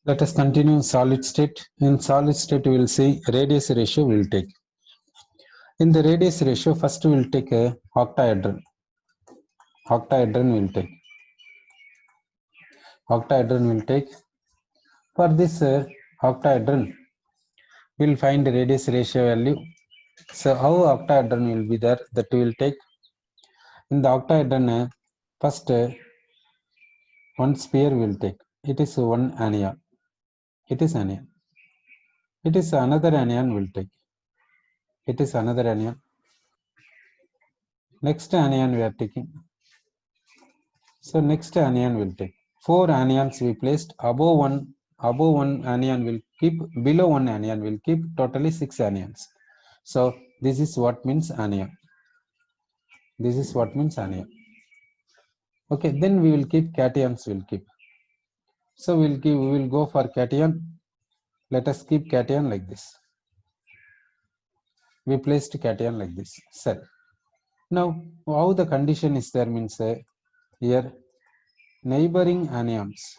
Let us continue solid state. In solid state, we will see radius ratio will take. In the radius ratio, first we will take a octahedron. Octahedron will take. Octahedron will take. For this octahedron, we will find the radius ratio value. So how octahedron will be there, that we will take. In the octahedron, first one sphere will take. It is one anion. It is anion. It is another anion will take. It is another anion. Next anion we are taking. So next anion will take. 4 anions we placed above one anion will keep, below one anion will keep, totally 6 anions. So this is what means anion. This is what means anion. Okay, then we will keep cations will keep. So we will go for cation. Let us keep cation like this. We placed cation like this cell. Now how the condition is there means here neighboring anions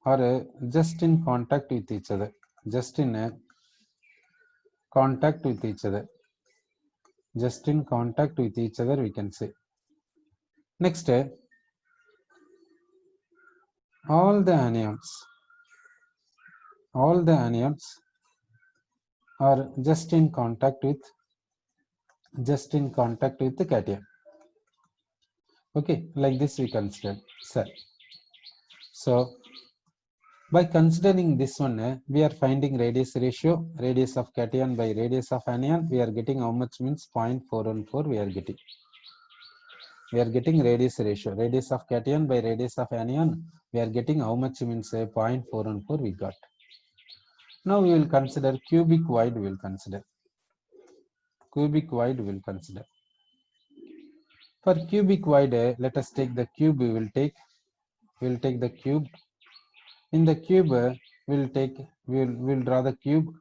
are just in contact with each other, just in a contact with each other, just in contact with each other, we can say. Next, all the anions are just in contact with the cation. Okay, like this we consider cell. So by considering this one, we are finding radius ratio, radius of cation by radius of anion. We are getting how much means 0.414. We are getting radius ratio, radius of cation by radius of anion. We are getting how much means 0.414 we got. Now we will consider cubic wide. We will consider cubic wide. We will consider for cubic wide. Let us take the cube. We will take the cube. In the cube, we will draw the cube.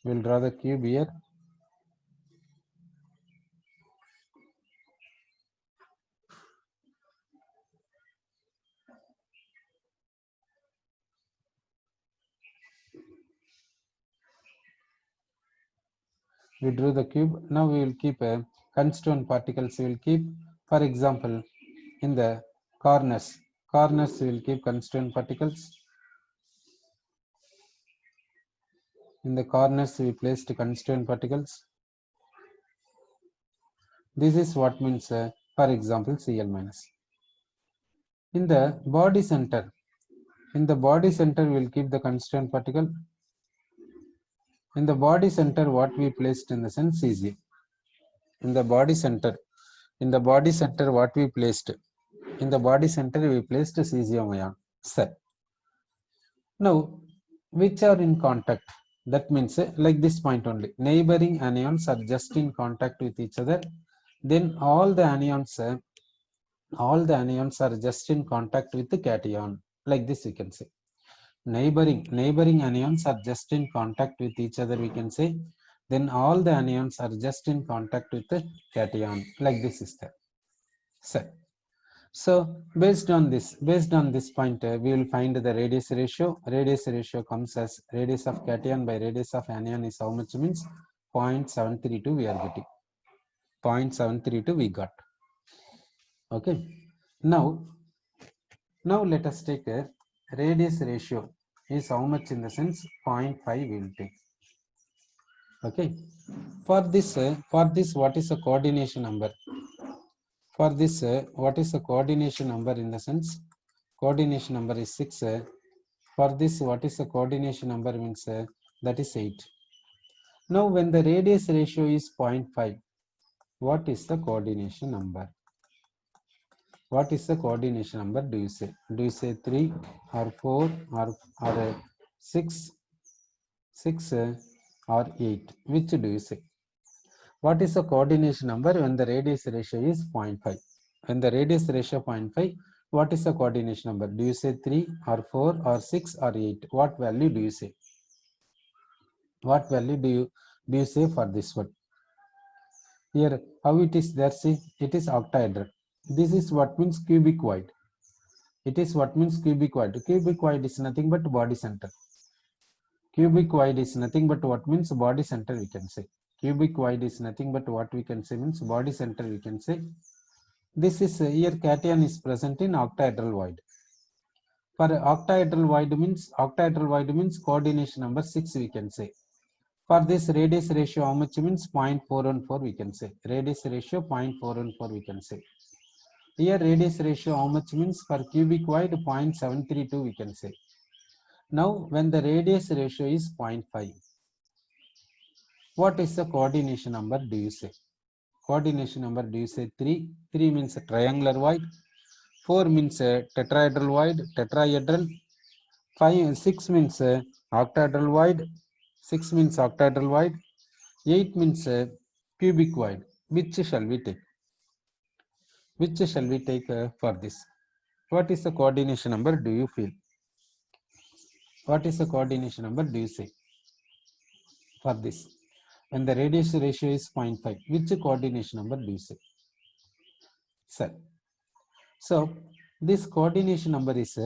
We'll draw the cube here. We drew the cube. Now we will keep constituent particles. We will keep, for example, in the corners we will keep constituent particles. In the corners we placed constituent particles. This is what means, for example, Cl minus. In the body center, we will keep the constituent particle. In the body center, what we placed in the sense cesium. In the body center, what we placed? In the body center, we placed cesium ion cell. Now, which are in contact? That means like this point only. Neighboring anions are just in contact with each other. Then all the anions are just in contact with the cation. Like this we can say. Neighboring anions are just in contact with each other, we can say. Then all the anions are just in contact with the cation. Like this is there. So based on this point, we will find the radius ratio. Radius ratio comes as radius of cation by radius of anion is how much means 0.732 we are getting. 0.732 we got. Okay. Now let us take a radius ratio is how much in the sense 0.5 we will take. Okay. For this what is the coordination number? For this, what is the coordination number in the sense? Coordination number is 6. For this, what is the coordination number means? That is 8. Now, when the radius ratio is 0.5, what is the coordination number? What is the coordination number? Do you say? Do you say 3 or 4 or 6, or 8? Which do you say? What is the coordination number when the radius ratio is 0.5? When the radius ratio 0.5, What is the coordination number? Do you say 3 or 4 or 6 or 8? What value do you say? What value do you say for this one? Here, how it is there? See, it is octahedral. This is what means cubicoid. It is what means cubicoid. Cubicoid is nothing but body center. Cubicoid is nothing but what means body center, we can say. Cubicoid is nothing but what we can say means body center, we can say. This is here cation is present in octahedral void. For octahedral void means coordination number 6, we can say. For this radius ratio, how much means 0.414, we can say. Radius ratio 0.414, we can say. Here radius ratio how much means for cubicoid 0.732, we can say. Now when the radius ratio is 0.5, what is the coordination number, do you say? Coordination number, do you say 3? 3 means a triangular void. 4 means a tetrahedral void, tetrahedral. 6 means a octahedral void. 6 means octahedral void. 8 means a cubic void. Which shall we take? Which shall we take for this? What is the coordination number, do you feel? What is the coordination number, do you say, for this? When the radius ratio is 0.5, which coordination number do you say? Sir. So, this coordination number is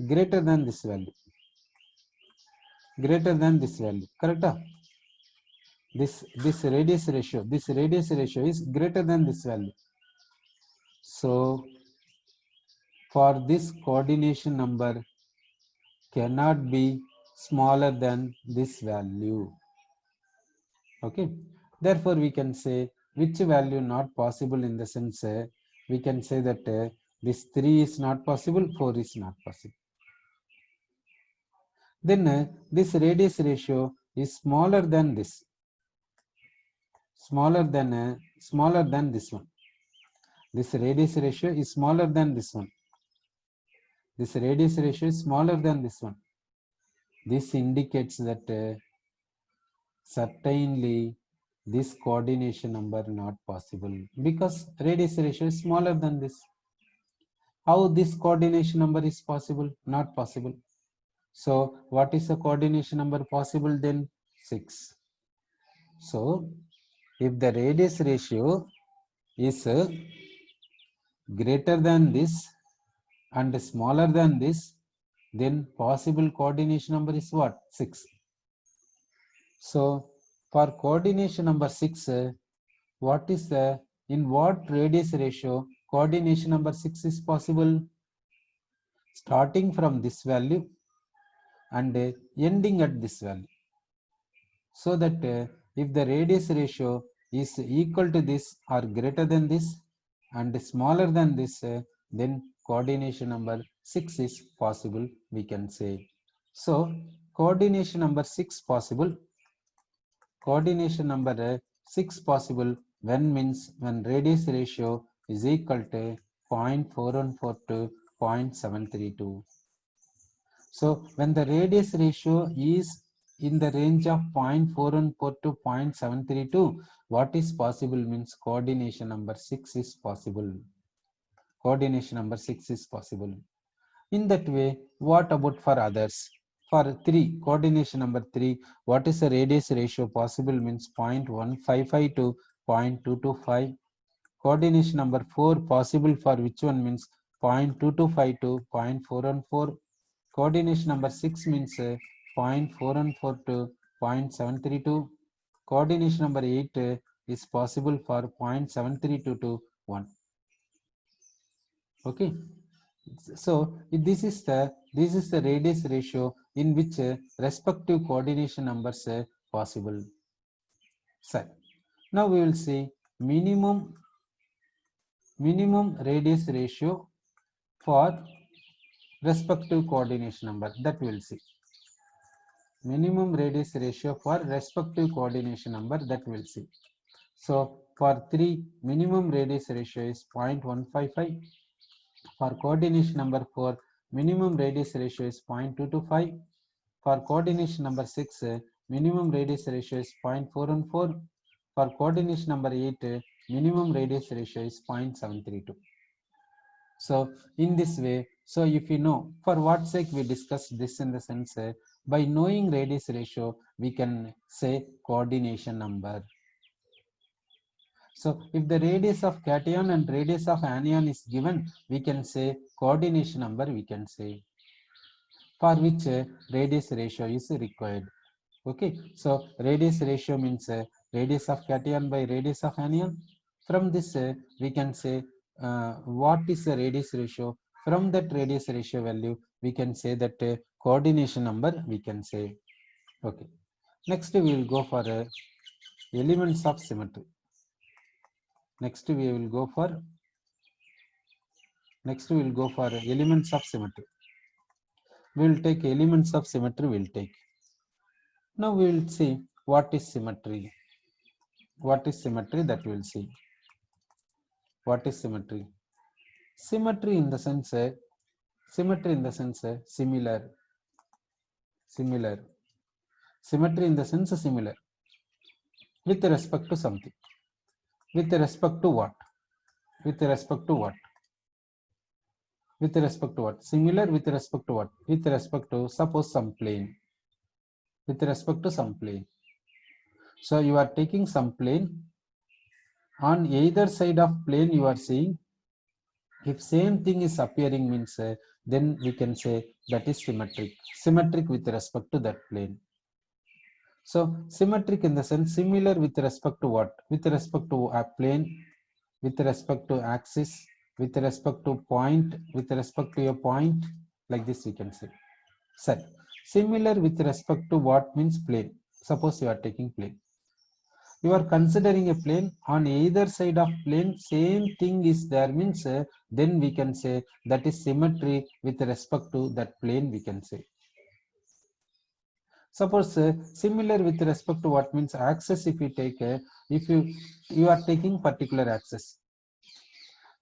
greater than this value. Greater than this value. Correct? This radius ratio is greater than this value. So, for this coordination number cannot be smaller than this value. Okay, therefore we can say which value not possible, in the sense we can say that this 3 is not possible, 4 is not possible. Then this radius ratio is smaller than this, smaller than this one. This radius ratio is smaller than this one. This radius ratio is smaller than this one. This indicates that certainly this coordination number not possible, because radius ratio is smaller than this. How this coordination number is possible? Not possible. So what is the coordination number possible then? 6. So if the radius ratio is greater than this and smaller than this, then possible coordination number is what? 6. So for coordination number 6, what is the, in what radius ratio coordination number 6 is possible? Starting from this value and ending at this value. So that if the radius ratio is equal to this or greater than this and smaller than this, then coordination number 6 is possible, we can say. So coordination number 6 possible. Coordination number 6 possible when means when radius ratio is equal to 0.414 to 0.732. So when the radius ratio is in the range of 0.414 to 0.732, what is possible means coordination number 6 is possible. Coordination number 6 is possible. In that way, what about for others? For 3, coordination number 3, what is the radius ratio possible means 0.155 to 0.225. Coordination number 4 possible for which one means 0.225 to 0.414. Coordination number 6 means 0.414 to 0.732. Coordination number 8 is possible for 0.732 to 1. Okay. So this is the radius ratio in which respective coordination numbers possible. So now we will see minimum radius ratio for respective coordination number, that we will see. Minimum radius ratio for respective coordination number, that we will see. So for 3, minimum radius ratio is 0.155. For coordination number 4, minimum radius ratio is 0.225. For coordination number 6, minimum radius ratio is 0.414. For coordination number 8, minimum radius ratio is 0.732. So in this way, so if you know, for what sake we discussed this, in the sense by knowing radius ratio we can say coordination number. So if the radius of cation and radius of anion is given, we can say coordination number, we can say, for which radius ratio is required. Okay, so radius ratio means radius of cation by radius of anion. From this we can say what is the radius ratio. From that radius ratio value we can say that coordination number we can say. Okay, next we will go for elements of symmetry. Next we will go for elements of symmetry. We will take elements of symmetry, we will take. Now we will see what is symmetry. What is symmetry, that we will see. What is symmetry? Symmetry in the sense similar. Symmetry in the sense similar with respect to something. With respect to what? With respect to what? With respect to what? Similar with respect to what? With respect to, suppose, some plane. With respect to some plane. So you are taking some plane. On either side of plane you are seeing, if same thing is appearing means then we can say that is symmetric. Symmetric with respect to that plane. So symmetric in the sense similar with respect to what? With respect to a plane, with respect to axis, with respect to point, with respect to a point, like this we can say. Set. Similar with respect to what means plane. Suppose you are taking plane. You are considering a plane. On either side of plane same thing is there means then we can say that is symmetry with respect to that plane, we can say. Suppose similar with respect to what means axis. If you take if you are taking particular axis,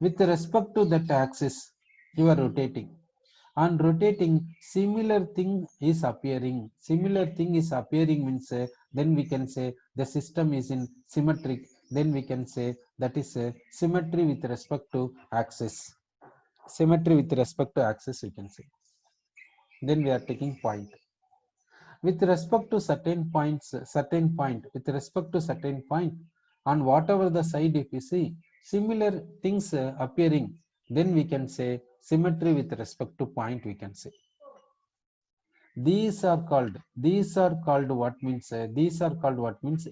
with respect to that axis you are rotating. On rotating, similar thing is appearing. Similar thing is appearing means then we can say the system is in symmetric. Then we can say that is symmetry with respect to axis. Symmetry with respect to axis, we can say. Then we are taking point. With respect to certain points, certain point, with respect to certain point, on whatever the side, if you see similar things appearing, then we can say symmetry with respect to point, we can say. These are called what means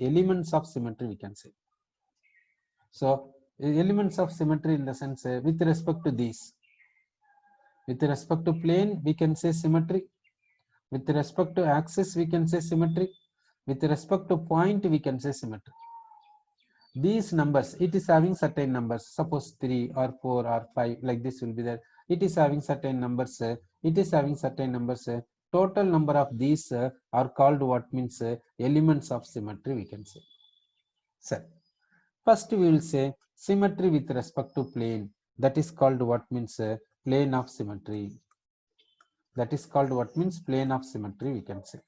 elements of symmetry, we can say. So elements of symmetry in the sense with respect to these, with respect to plane we can say symmetry, with respect to axis we can say symmetry, with respect to point we can say symmetry. These numbers, it is having certain numbers, suppose 3 or 4 or 5, like this will be there. It is having certain numbers, total number of these are called what means elements of symmetry, we can say. So first we will say symmetry with respect to plane, that is called what means plane of symmetry. That is called what means plane of symmetry, we can say.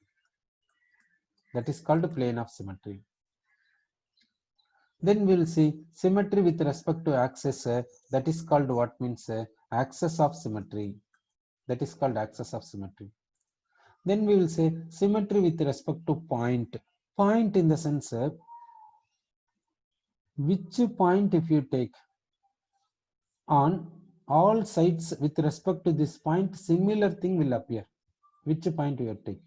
That is called plane of symmetry. Then we will see symmetry with respect to axis, that is called what means axis of symmetry. That is called axis of symmetry. Then we will say symmetry with respect to point. Point in the sense which point if you take on all sides with respect to this point, similar thing will appear. Which point you take?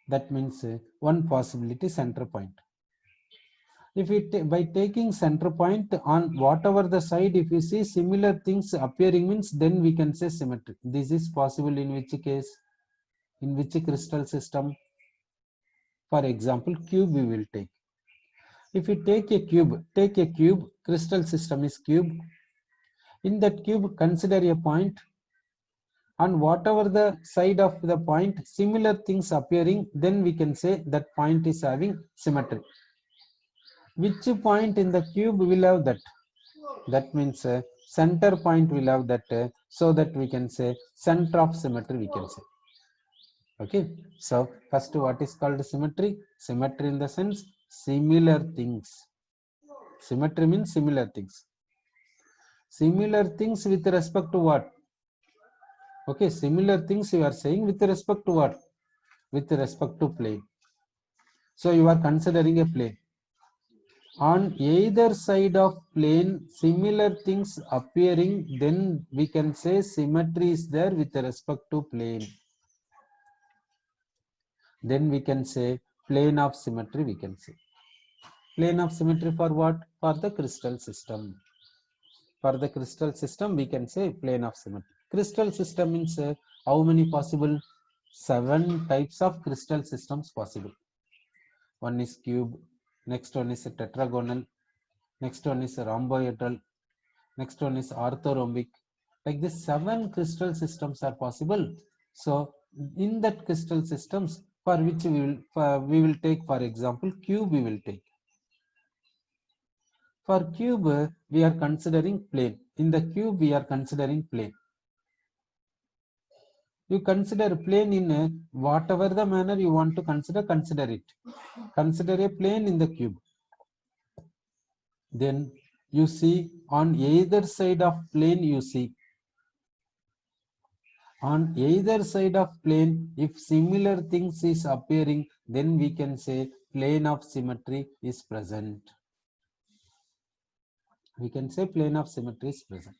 That means one possibility, center point. If it by taking center point on whatever the side, if you see similar things appearing means then we can say symmetry. This is possible in which case? In which crystal system? For example, cube we will take. If you take a cube, crystal system is cube. In that cube, consider a point. On whatever the side of the point, similar things appearing, then we can say that point is having symmetry. Which point in the cube will have that? That means center point will have that, so that we can say center of symmetry, we can say. Okay, so first what is called symmetry? Symmetry in the sense similar things. Symmetry means similar things. Similar things with respect to what? Okay, similar things you are saying with respect to what? With respect to plane. So you are considering a plane. On either side of plane, similar things appearing, then we can say symmetry is there with respect to plane. Then we can say plane of symmetry, we can say. Plane of symmetry for what? For the crystal system. For the crystal system, we can say plane of symmetry. Crystal system means how many possible? 7 types of crystal systems possible. One is cube, next one is a tetragonal, next one is a rhomboedral, next one is orthorhombic. Like this, 7 crystal systems are possible. So in that crystal systems, for which we will take, for example, cube we will take. For cube, we are considering plane. In the cube, we are considering plane. You consider plane in whatever the manner you want to consider it. Consider a plane in the cube. Then you see on either side of plane, you see on either side of plane, if similar things is appearing, then we can say plane of symmetry is present. We can say plane of symmetry is present.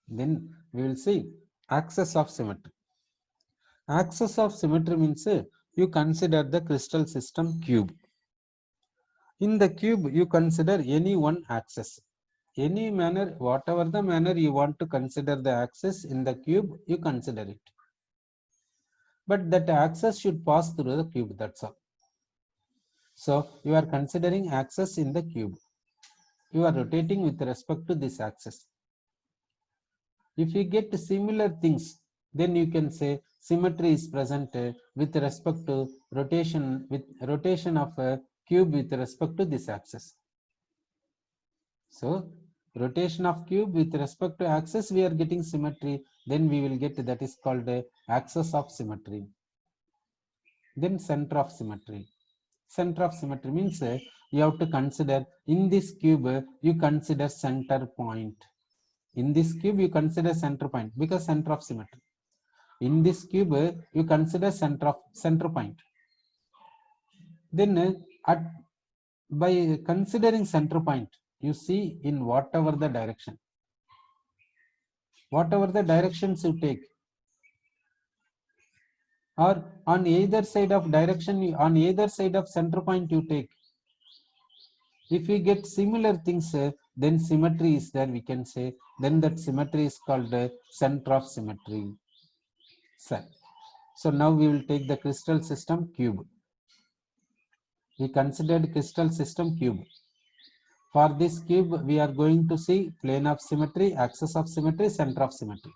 Then we will see axis of symmetry. Axis of symmetry means you consider the crystal system cube. In the cube, you consider any one axis. Any manner, whatever the manner you want to consider the axis in the cube, you consider it. But that axis should pass through the cube, that's all. So you are considering axis in the cube. You are rotating with respect to this axis. If you get similar things, then you can say symmetry is present with respect to rotation of a cube with respect to this axis. So rotation of cube with respect to axis, we are getting symmetry. Then we will get that is called axis of symmetry. Then center of symmetry. Center of symmetry means you have to consider in this cube, you consider center point. In this cube, you consider center point because center of symmetry. In this cube, you consider center point. Then by considering center point, you see in whatever the directions you take, or on either side of direction, on either side of center point you take, if we get similar things, then symmetry is there, we can say. Then that symmetry is called center of symmetry. So now we will take the crystal system cube. We considered crystal system cube. For this cube, we are going to see plane of symmetry, axis of symmetry, center of symmetry.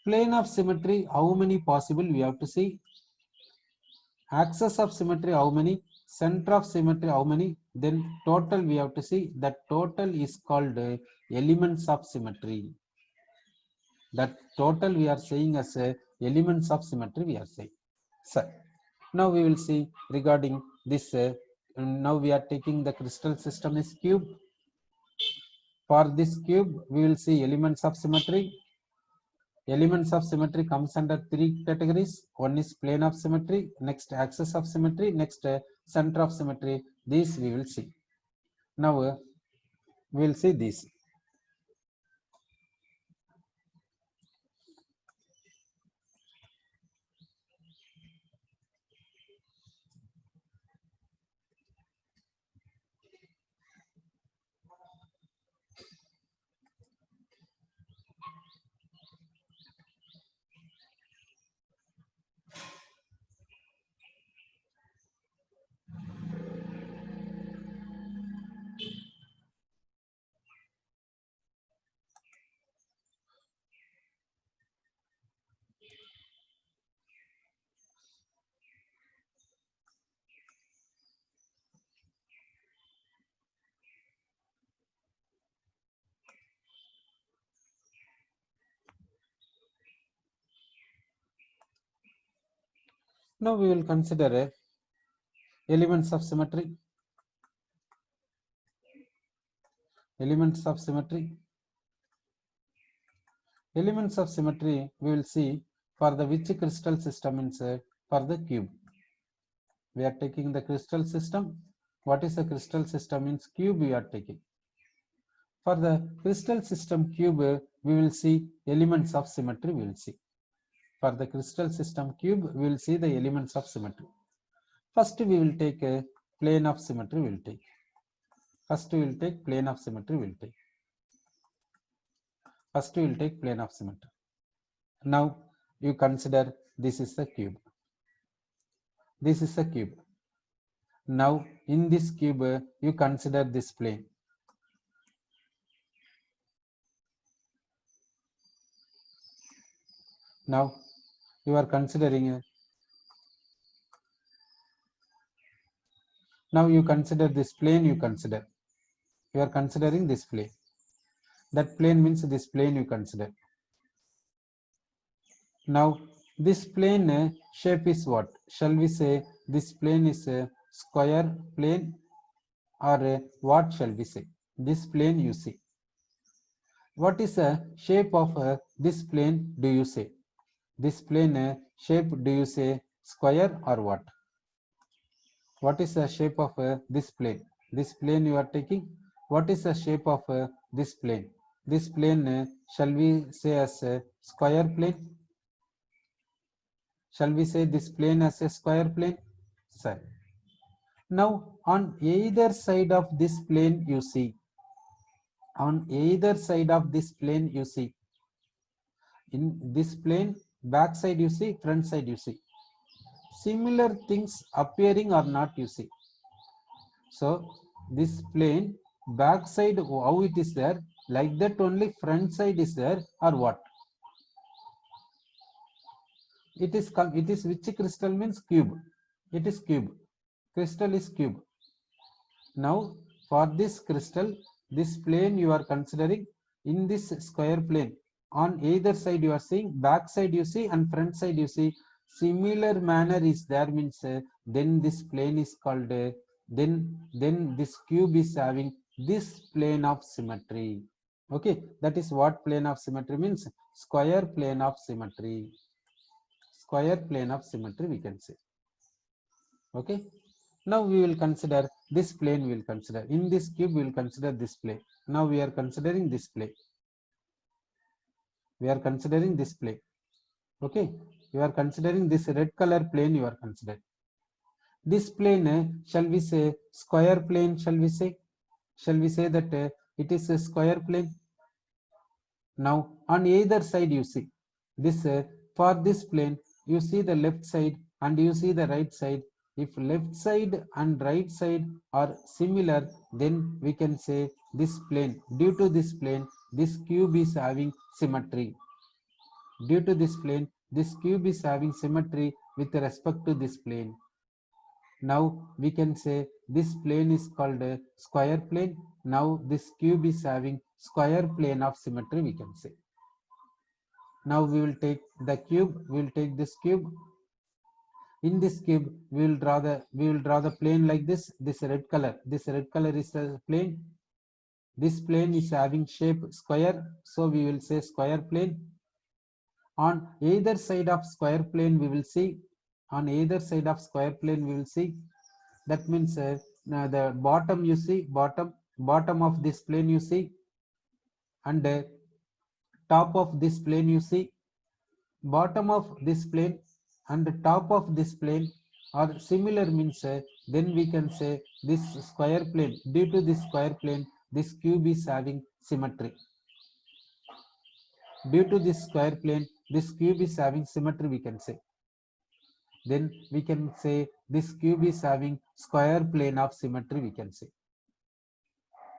Plane of symmetry, how many possible we have to see? Axis of symmetry, how many? Center of symmetry, how many? Then total we have to see. That total is called elements of symmetry. That total we are saying as elements of symmetry we are saying. So now we will see regarding this. Now we are taking the crystal system is cube. For this cube, we will see elements of symmetry. Elements of symmetry comes under 3 categories. One is plane of symmetry, next axis of symmetry, next center of symmetry. These we will see. Now we will see these. Now we will consider elements of symmetry. Elements of symmetry. Elements of symmetry we will see for the which crystal system inside for the cube. We are taking the crystal system. What is the crystal system? Means cube we are taking. For the crystal system cube, we will see elements of symmetry we will see. For the crystal system cube, we will see the elements of symmetry. First we will take a plane of symmetry we will take. First we will take plane of symmetry we will take. First we will take plane of symmetry. Now you consider this is the cube. This is the cube. Now in this cube you consider this plane. Now you are considering now you consider this plane you consider. You are considering this plane. That plane means this plane you consider. Now this plane shape is what? Shall we say this plane is a square plane or what shall we say? This plane you see. What is the shape of this plane do you say? This plane shape do you say square or what? What is the shape of this plane? This plane you are taking. What is the shape of this plane? This plane shall we say as a square plane? Shall we say this plane as a square plane? Sir. Now on either side of this plane you see. On either side of this plane you see. In this plane, back side you see, front side you see. Similar things appearing or not you see. So this plane, back side how it is there, like that only front side is there or what? It is which crystal means cube. It is cube. Crystal is cube. Now for this crystal, this plane you are considering in this square plane. On either side you are seeing, back side you see and front side you see. Similar manner is there means then this plane is called then this cube is having this plane of symmetry. Okay, that is what plane of symmetry means. Square plane of symmetry. Square plane of symmetry we can say. Okay. Now we will consider this plane. We will consider in this cube. We will consider this plane. Now we are considering this plane. We are considering this plane. Okay. You are considering this red color plane. You are considering this plane. Shall we say square plane? Shall we say? Shall we say that it is a square plane? Now on either side you see this for this plane. You see the left side and you see the right side. If left side and right side are similar, then we can say this plane. Due to this plane, this cube is having symmetry. Due to this plane, this cube is having symmetry with respect to this plane. Now we can say this plane is called a square plane. Now this cube is having square plane of symmetry, we can say. Now we will take the cube. We will take this cube. In this cube we will draw the plane like this. This red color is the plane. This plane is having shape square, so we will say square plane. On either side of square plane we will see, on either side of square plane we will see, that means the bottom you see, bottom of this plane you see, and top of this plane you see. Bottom of this plane and the top of this plane are similar means then we can say this square plane. Due to this square plane, this cube is having symmetry. Due to this square plane, this cube is having symmetry, we can say. Then we can say this cube is having square plane of symmetry, we can say.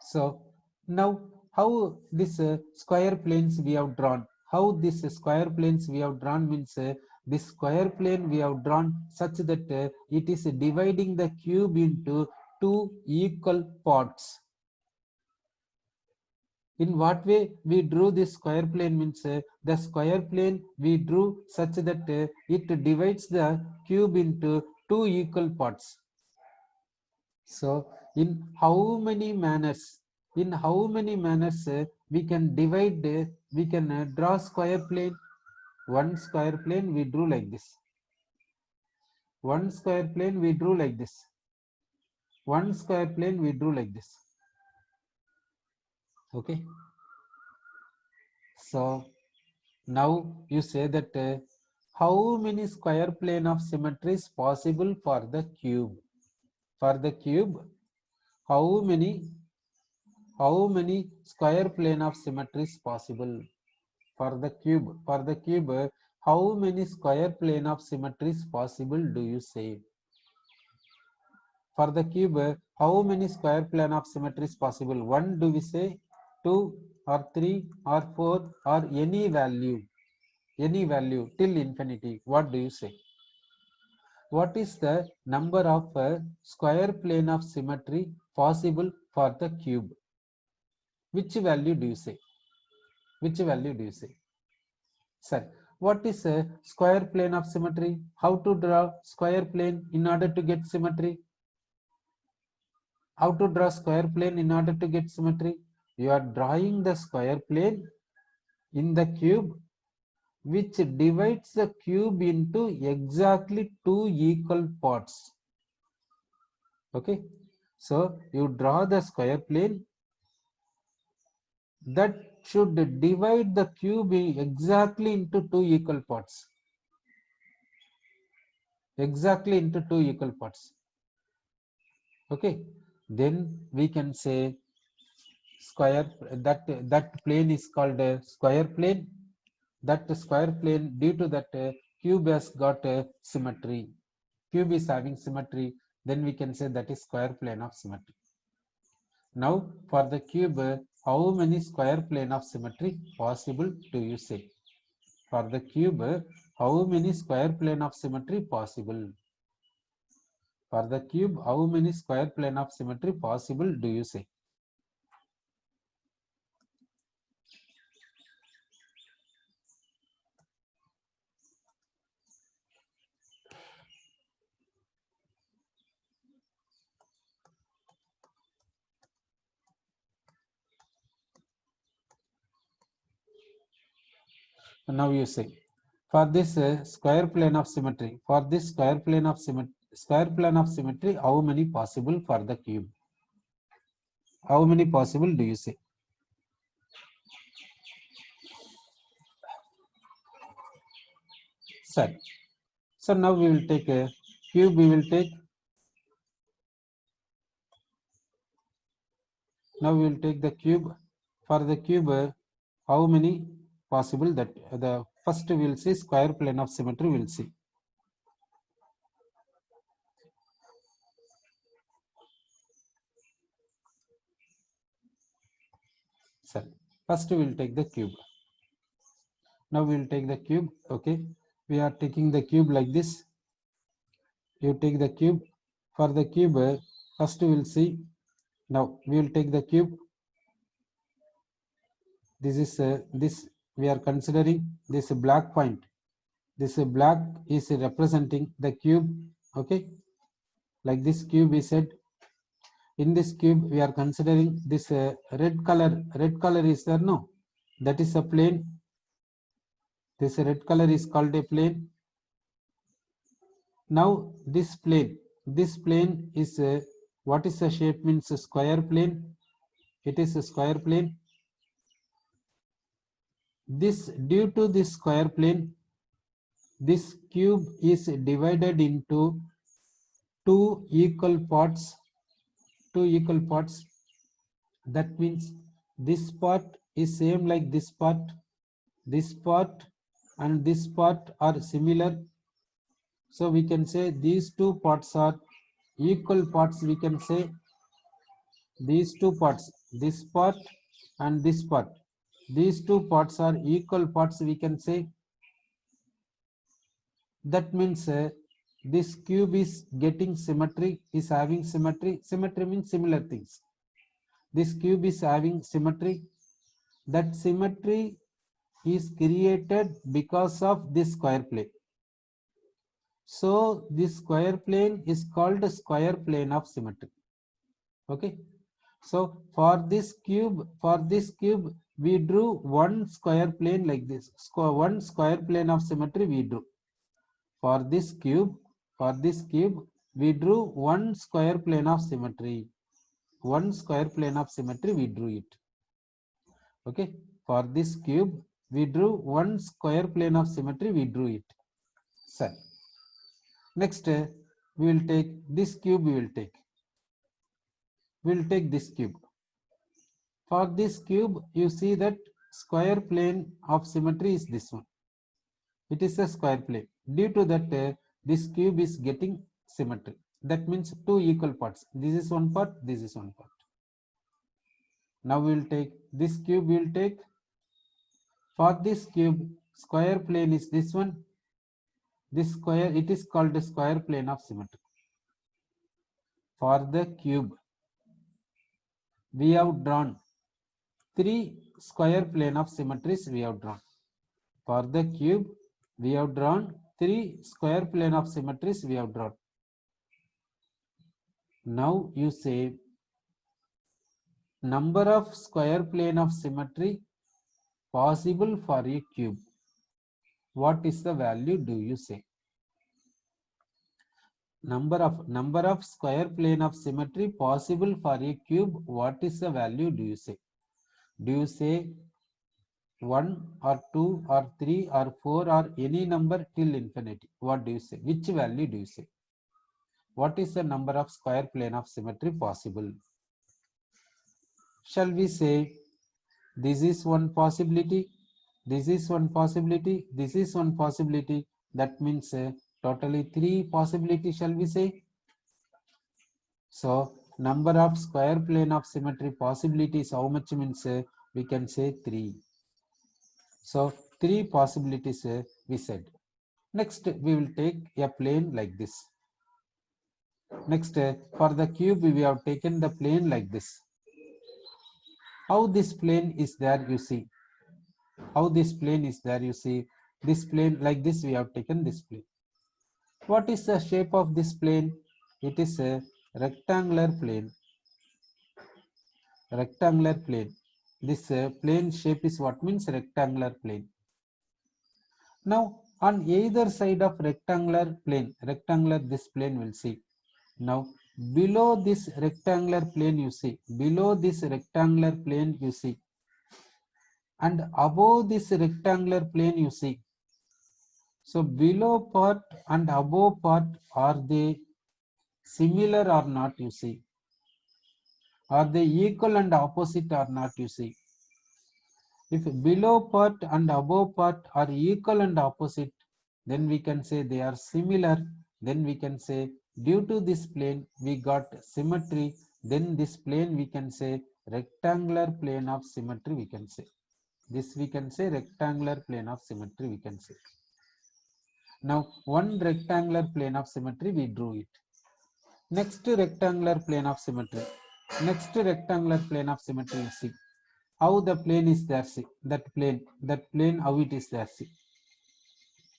So now how this square planes we have drawn, how this square planes we have drawn means this square plane we have drawn such that it is dividing the cube into two equal parts. In what way we drew this square plane means the square plane we drew such that it divides the cube into two equal parts. So in how many manners In how many manners we can divide, we can draw square plane? One square plane we drew like this. One square plane we drew like this. One square plane we drew like this. Okay. So now you say that how many square plane of symmetry is possible for the cube? For the cube, how many square plane of symmetry is possible? For the cube, how many square plane of symmetry is possible, do you say? For the cube, how many square plane of symmetry is possible? 1 do we say, 2 or 3 or 4 or any value till infinity? What do you say? What is the number of square plane of symmetry possible for the cube? Which value do you say? Which value do you say? Sir, what is a square plane of symmetry? How to draw square plane in order to get symmetry? How to draw square plane in order to get symmetry? You are drawing the square plane in the cube, which divides the cube into exactly two equal parts. Okay, so you draw the square plane that should divide the cube exactly into two equal parts. Exactly into two equal parts. Okay, then we can say square, that plane is called a square plane. That square plane, due to that cube has got a symmetry. Cube is having symmetry, then we can say that is square plane of symmetry. Now for the cube, how many square plane of symmetry possible do you say? For the cube, how many square plane of symmetry possible? For the cube, how many square plane of symmetry possible do you say? Now you say, for this square plane of symmetry, how many possible for the cube? How many possible do you say? Sir, so now we will take a cube, now we will take the cube. For the cube, how many possible? That the first we will see square plane of symmetry, we will see. Sir, first we will take the cube. Now we will take the cube. Okay, we are taking the cube like this. You take the cube. For the cube, first we will see. Now we will take the cube. This is this we are considering this black point. This black is representing the cube. Okay, like this cube is said. In this cube, we are considering this red color. Red color is there, no? That is a plane. This red color is called a plane. Now this plane is what is the shape? Means a square plane. It is a square plane. This, due to this square plane, this cube is divided into two equal parts. That means this part is same like this part and this part are similar. So we can say these two parts are equal parts. We can say these two parts, this part and this part, these two parts are equal parts, we can say. That means this cube is getting symmetry, is having symmetry. Symmetry means similar things. This cube is having symmetry. That symmetry is created because of this square plane. So this square plane is called a square plane of symmetry. Okay. So for this cube, we drew one square plane like this. One square plane of symmetry we drew. For this cube, we drew one square plane of symmetry. One square plane of symmetry we drew it. Okay. For this cube, we drew one square plane of symmetry. We drew it. So next, we will take this cube. We will take this cube. For this cube, you see that square plane of symmetry is this one. It is a square plane. Due to that, this cube is getting symmetry. That means two equal parts. This is one part. This is one part. Now we will take this cube. We will take. For this cube, square plane is this one. This square, it is called a square plane of symmetry. For the cube, we have drawn three square plane of symmetries we have drawn. For the cube, we have drawn three square plane of symmetries we have drawn. Now you say number of square plane of symmetry possible for a cube. What is the value do you say? Number of square plane of symmetry possible for a cube. What is the value do you say? Do you say 1 or 2 or 3 or 4 or any number till infinity? What do you say? Which value do you say? What is the number of square plane of symmetry possible? Shall we say this is one possibility, this is one possibility, this is one possibility? That means totally three possibilities, shall we say? So number of square plane of symmetry possibilities, how much means we can say 3. So three possibilities we said. Next we will take a plane like this. Next for the cube we have taken the plane like this. How this plane is there you see. How this plane is there you see. This plane like this we have taken this plane. What is the shape of this plane? It is a rectangular plane. Rectangular plane. This plane shape is what means rectangular plane. Now on either side of rectangular plane, this plane will see. Now below this rectangular plane you see, below this rectangular plane you see, and above this rectangular plane you see. So below part and above part, are they similar or not you see? Are they equal and opposite or not you see? If below part and above part are equal and opposite, then we can say they are similar. Then we can say due to this plane we got symmetry. Then this plane we can say rectangular plane of symmetry we can say. This we can say rectangular plane of symmetry we can say. Now one rectangular plane of symmetry we drew it. Next rectangular plane of symmetry. Next rectangular plane of symmetry you see. How the plane is there see. That plane how it is there see.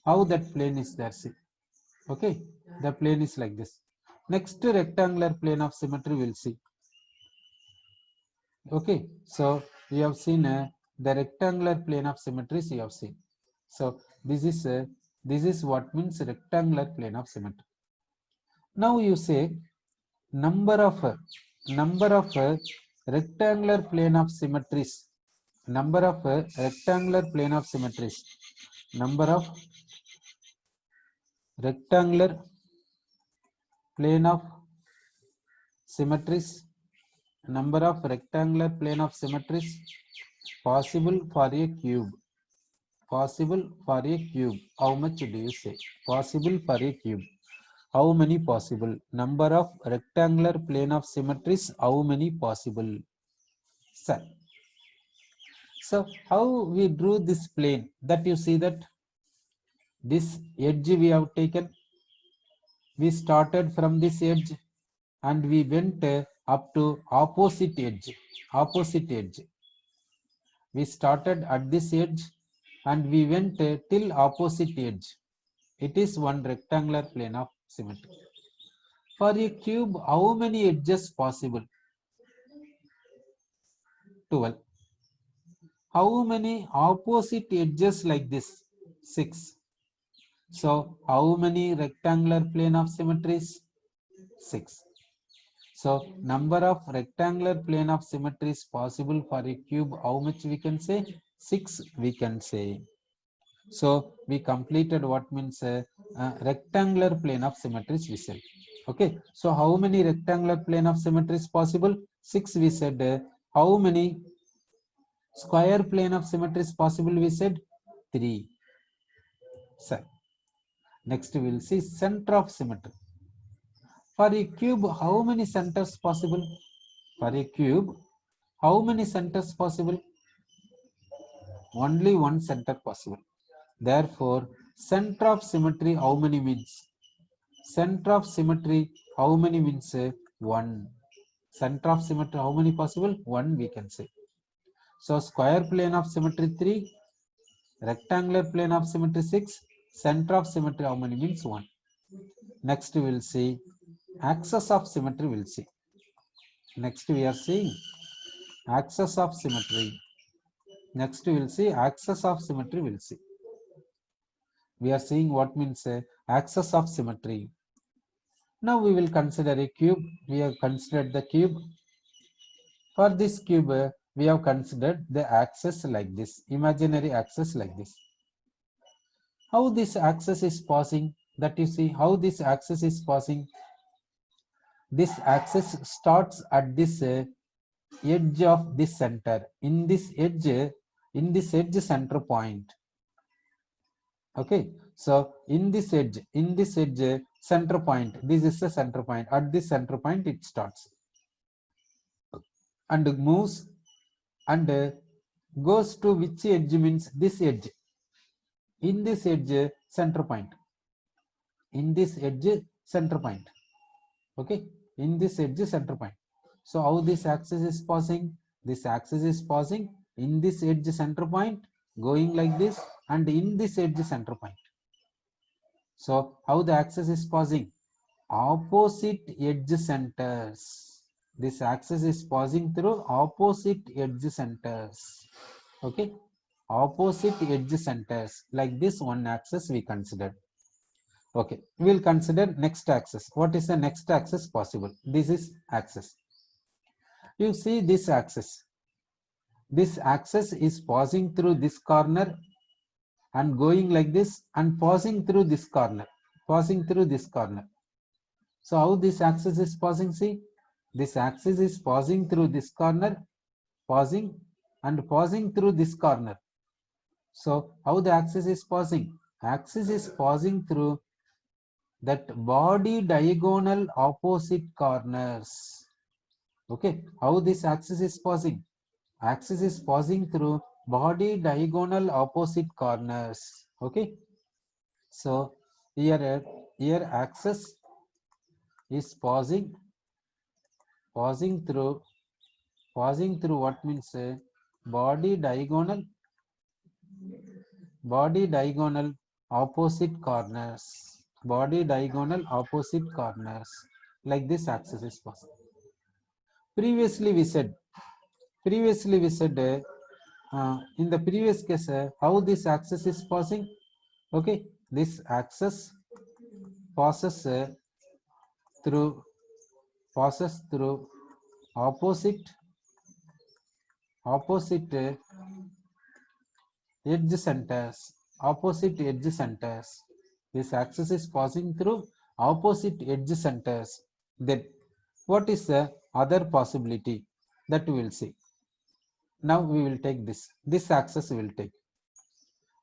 How that plane is there see. Okay, the plane is like this. Next rectangular plane of symmetry we'll see. Okay, so we have seen the rectangular plane of symmetries you have seen. So this is what means rectangular plane of symmetry. Now you say number of rectangular plane of symmetries. Number of rectangular plane of symmetries. Number of rectangular plane of symmetries. Number of rectangular plane of symmetries possible for a cube. Possible for a cube. How much do you say? Possible for a cube. How many possible? Number of rectangular plane of symmetries. How many possible? Sir. So how we drew this plane? That you see that this edge we have taken. We started from this edge and we went up to opposite edge. Opposite edge. We started at this edge and we went till opposite edge. It is one rectangular plane of symmetry. For a cube, how many edges possible? 12. How many opposite edges like this? 6. So how many rectangular plane of symmetries? 6. So number of rectangular plane of symmetries possible for a cube, how much we can say? 6 we can say. So we completed what means rectangular plane of symmetries we said. Okay, so how many rectangular plane of symmetries possible? 6 we said. How many square plane of symmetries possible? We said 3. So next we will see center of symmetry. For a cube, how many centers possible? For a cube, how many centers possible? Only one center possible. Therefore, center of symmetry how many means? Center of symmetry how many means? 1. Center of symmetry how many possible? 1 we can say. So square plane of symmetry 3, rectangular plane of symmetry 6, center of symmetry how many means? 1. Next we will see axis of symmetry. We'll see. Next we are seeing axis of symmetry. Next we will see axis of symmetry. We'll see. We are seeing what means axis of symmetry. Now we will consider a cube. We have considered the cube. For this cube, we have considered the axis like this, imaginary axis like this. How this axis is passing? That you see how this axis is passing. This axis starts at this edge of this center. In this edge center point. Okay, so in this edge center point, this is the center point. At this center point it starts and moves and goes to which edge means this edge. In this edge center point. In this edge center point. Okay, in this edge center point. So how this axis is passing? This axis is passing in this edge center point, going like this, and in this edge center point. So how the axis is passing? Opposite edge centers. This axis is passing through opposite edge centers. Okay, opposite edge centers like this. One axis we considered. Okay, we will consider next axis. What is the next axis possible? This is axis. You see this axis. This axis is passing through this corner and going like this and passing through this corner. Passing through this corner. So how this axis is passing? See, this axis is passing through this corner, passing and passing through this corner. So how the axis is passing? Axis is passing through that body diagonal opposite corners. Okay, how this axis is passing? Axis is passing through body diagonal opposite corners. Okay, so here axis is passing through what means body diagonal opposite corners. Body diagonal opposite corners like this axis is passing. Previously we said in the previous case how this axis is passing. Okay, this axis passes through opposite edge centers. Opposite edge centers. This axis is passing through opposite edge centers. Then what is the other possibility? That we will see. Now we will take this axis. We will take.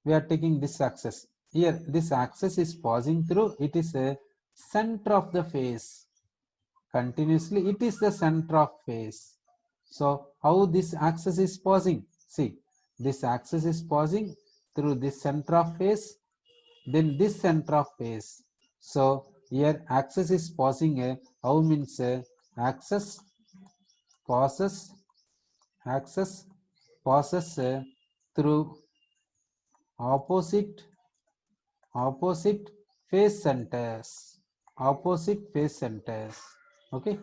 We are taking this axis. Here this axis is passing through. It is a center of the face. Continuously it is the center of face. So how this axis is passing? See, this axis is passing through this center of face, then this center of face. So here axis is passing how means axis passes through opposite face centers. Okay,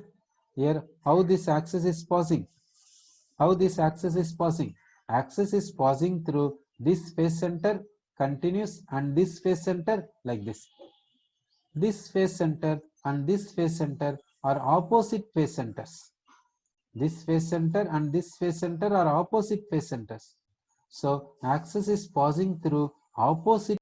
here how this axis is passing? How this axis is passing? Axis is passing through this face center continuous and this face center like this. This face center and this face center are opposite face centers. This face center and this face center are opposite face centers. So axis is passing through opposite